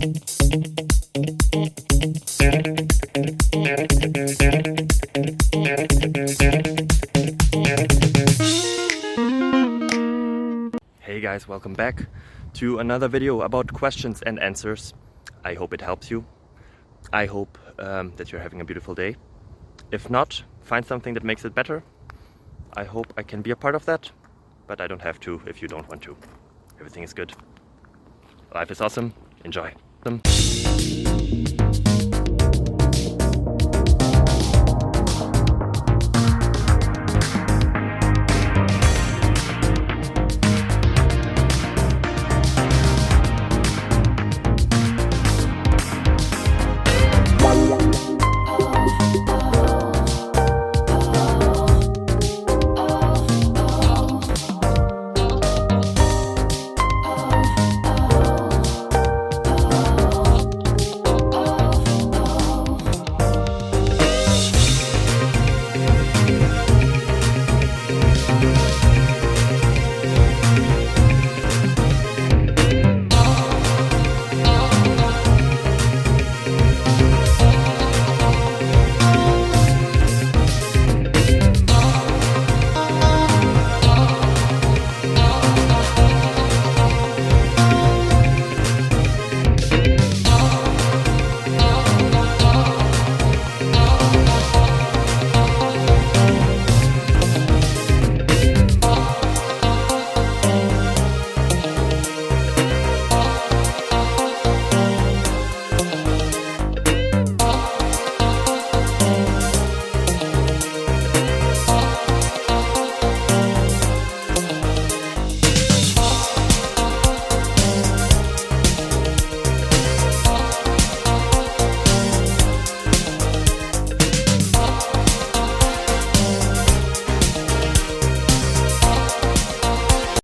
Hey guys, welcome back to another video about questions and answers. I hope it helps you. I hope that you're having a beautiful day. If not, find something that makes it better. I hope I can be a part of that, but I don't have to if you don't want to. Everything is good. Life is awesome. Enjoy.